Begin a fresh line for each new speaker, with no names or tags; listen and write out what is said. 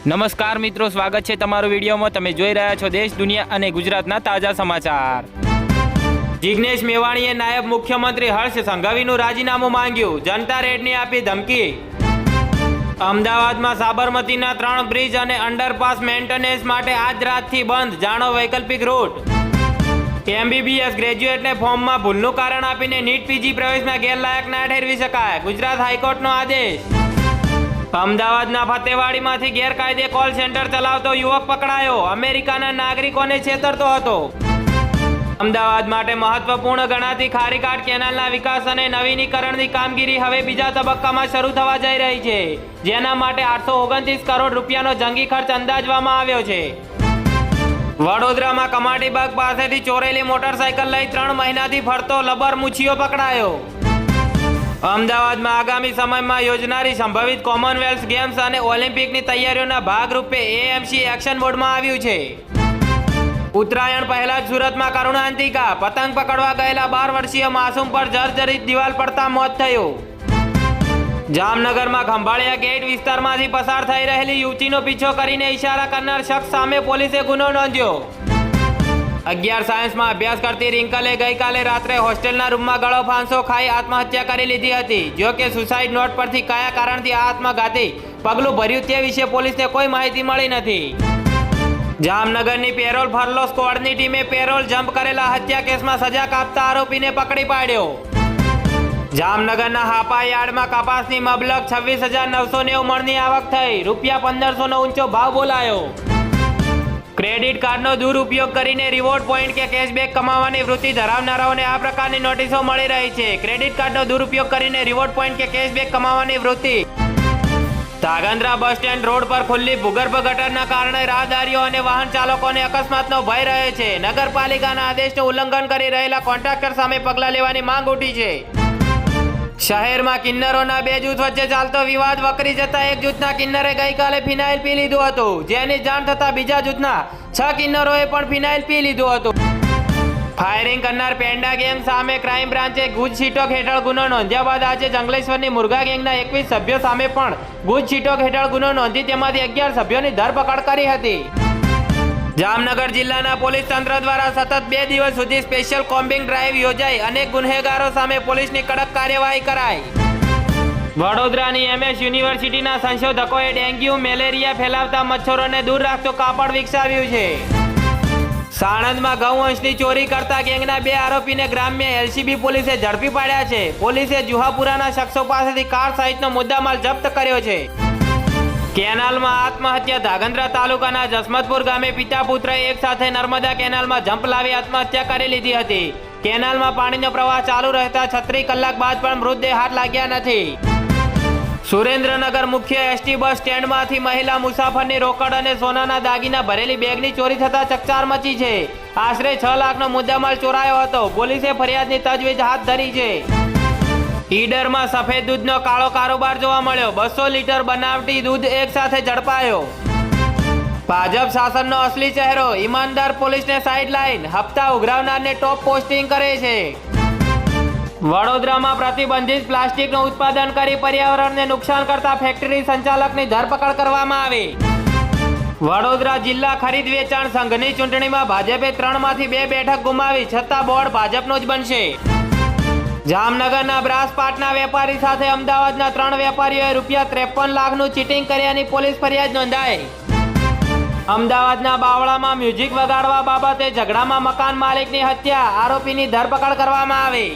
નમસ્કાર મિત્રો, સ્વાગત છે તમારો વિડીયોમાં। તમે જોઈ રહ્યા છો દેશ, દુનિયા અને ગુજરાતના તાજા સમાચાર। જિગ્નેશ મેવાણીએ નાયબ મુખ્યમંત્રી હર્ષ સંઘવીનું રાજીનામું માંગ્યું, જનતા રેડની આપી ધમકી। અમદાવાદમાં સાબરમતીના 3 બ્રિજ અને અંડરપાસ મેન્ટેનન્સ માટે આજ રાતથી બંધ, જાણો વૈકલ્પિક રૂટ। MBBS ગ્રેજ્યુએટને ફોર્મમાં ભૂલનું કારણ આપીને નીટ PG પ્રવેશમાં ગેરલાયક ના ઠેરવી શકાય, ગુજરાત હાઈકોર્ટનો આદેશ। અમદાવાદના ફતેવાડીમાંથી ગેરકાયદે કોલ સેન્ટર ચલાવતો યુવક પકડાયો, અમેરિકાના નાગરિકોને છેતરતો હતો। અમદાવાદ માટે મહત્વપૂર્ણ ગણાતી ખારીઘાટ કેનાલના વિકાસ અને નવીનીકરણની કામગીરી હવે બીજા તબક્કામાં શરૂ થવા જઈ રહી છે, જેના માટે 829 કરોડ રૂપિયાનો જંગી ખર્ચ અંદાજવામાં આવ્યો છે। વડોદરામાં કમાટીબાગ પાસેથી ચોરેલી મોટરસાયકલ લઈ 3 મહિનાથી ફરતો લબર મુછીઓ પકડાયો। અમદાવાદમાં આગામી સમયમાં યોજનારી સંભવિત કોમનવેલ્થ ગેમ્સ અને ઓલિમ્પિકની તૈયારીઓના ભાગરૂપે AMC એક્શન મોડમાં આવ્યું છે। ઉત્તરાયણ પહેલા જ સુરતમાં કરુણાંતિકા, પતંગ પકડવા ગયેલા 12 વર્ષીય માસૂમ પર જર્જરિત દિવાલ પડતા મોત થયું। જામનગરમાં ખંભાળિયા ગેટ વિસ્તારમાંથી પસાર થઈ રહેલી યુવતીનો પીછો કરીને ઇશારા કરનાર શખ્સ સામે પોલીસે ગુનો નોંધ્યો। 11 સાયન્સમાં અભ્યાસ કરતી રિંકલે ગઈકાલે રાત્રે હોસ્ટેલના રૂમમાં ગળો ફાંસો ખાઈ આત્મહત્યા કરી લીધી હતી। જો કે સુસાઇડ નોટ પરથી કયા કારણથી આ આત્મઘાતી પગલું ભર્યું તે વિશે પોલીસને કોઈ માહિતી મળી નથી। જામનગરની પેરોલ ફરલો સ્ક્વોડની ટીમે પેરોલ જમ્પ કરેલા હત્યા કેસમાં સજા કાપતા આરોપીને પકડી પાડ્યો। જામનગરના હાપા યાર્ડમાં કપાસની મબલક 26,990 મણની આવક થઈ, ₹1500નો ઊંચો ભાવ બોલાયો। ક્રેડિટ કાર્ડનો દુરુપયોગ કરીને રિવોર્ડ પોઈન્ટ કે કેશબેક કમાવાની વૃત્તિ ધરાવનારાઓને આ પ્રકારની નોટિસો મળી રહી છે। ક્રેડિટ કાર્ડનો દુરુપયોગ કરીને રિવોર્ડ પોઈન્ટ કે કેશબેક કમાવાની વૃત્તિ। ધાંગધ્રા બસ સ્ટેન્ડ રોડ પર ખુલ્લી ભૂગર્ભ ગટરના કારણે રાહદારીઓ અને વાહન ચાલકોને અકસ્માતનો ભય રહે છે। નગરપાલિકાના આદેશનું ઉલ્લંઘન કરી રહેલા કોન્ટ્રાક્ટર સામે પગલાં લેવાની માંગ ઉઠી છે। શહેરમાં કિન્નરોના 2 જૂથ વચ્ચે ચાલતો વિવાદ વકરી જતા એક જૂથના કિન્નરે ગઈકાલે ફિનાઇલ પી લીધું હતું, જેની જાણ થતા બીજા જૂથના 6 કિન્નરોએ પણ ફિનાઇલ પી લીધું હતું। ફાયરિંગ કરનાર પેન્ડા ગેંગ સામે ક્રાઇમ બ્રાન્ચે ગુજ શીટોક હેઠળ ગુનો નોંધ્યા બાદ આજે જંગલેશ્વરની મુરગા ગેંગના 21 સભ્યો સામે પણ ગુજ શીટોક હેઠળ ગુનો નોંધી તેમાંથી 11 સભ્યોની ધરપકડ કરી હતી। જામનગર જિલ્લાના પોલીસ તંત્ર દ્વારા સતત 2 દિવસ સુધી સ્પેશિયલ કોમ્બિંગ ડ્રાઈવ યોજાઈ અનેક ગુનેગારો સામે પોલીસની કડક કાર્યવાહી કરાઈ। વડોદરાની MS યુનિવર્સિટીના સંશોધકોએ ડેન્ગ્યુ મેલેરિયા ફેલાવતા મચ્છરોને દૂર રાખતું કાપડ વિકસાવ્યું છે। સાણંદમાં ગૌવંશની ચોરી કરતા ગેંગના 2 આરોપીને ગ્રામ્ય LCB પોલીસે ઝડપી પાડ્યા છે। પોલીસે જુહાપુરાના શખ્સો પાસેથી કાર સહિતનો મુદ્દામાલ જપ્ત કર્યો છે। કેનાલમાં આત્મહત્યા, ધાંગધ્રા તાલુકાના જસમતપુર ગામે પિતા પુત્રએ એક સાથે નર્મદા કેનાલમાં જમ્પ લાવી આત્મહત્યા કરી લીધી હતી। કેનાલમાં પાણીનો પ્રવાહ ચાલુ રહેતા 36 કલાક બાદ પણ મૃતદેહ હાથ લાગ્યા નથી। સુરેન્દ્રનગર મુખ્ય ST બસ સ્ટેન્ડમાંથી મહિલા મુસાફરની રોકડ અને સોનાના દાગીના ભરેલી બેગની ચોરી થતા ચકચાર મચી છે। આશરે 6 લાખનો મુદ્દામાલ ચોરાયો હતો। પોલીસે ફરિયાદની તજવીજ હાથ ધરી છે। ઈડરમાં સફેદ દૂધનો કાળો કારોબાર જોવા મળ્યો, 200 લીટર બનાવટી દૂધ એક સાથે ઝડપાયો। ભાજપ શાસનનો અસલી ચહેરો, ઈમાનદાર પોલીસને સાઇડલાઇન, હપ્તા ઉઘરાવનારને ટોપ પોસ્ટિંગ કરે છે। વડોદરામાં પ્રતિબંધિત પ્લાસ્ટિકનું ઉત્પાદન કરી પર્યાવરણને નુકસાન કરતા ફેક્ટરી સંચાલકની ધરપકડ કરવામાં આવી। વડોદરા જિલ્લા ખરીદ વેચાણ સંઘની ચૂંટણીમાં ભાજપે 3માંથી 2 બેઠક ગુમાવી, છતાં બોર્ડ ભાજપનું જ બનશે। જામનગરના બ્રાસપાટના વેપારી સાથે અમદાવાદના 3 વેપારીઓએ ₹53 લાખનું ચીટિંગ કર્યાની પોલીસ ફરિયાદ નોંધાઈ। અમદાવાદના બાવળામાં મ્યુઝિક વગાડવા બાબતે ઝઘડામાં મકાન માલિકની હત્યા, આરોપીની ધરપકડ કરવામાં આવી।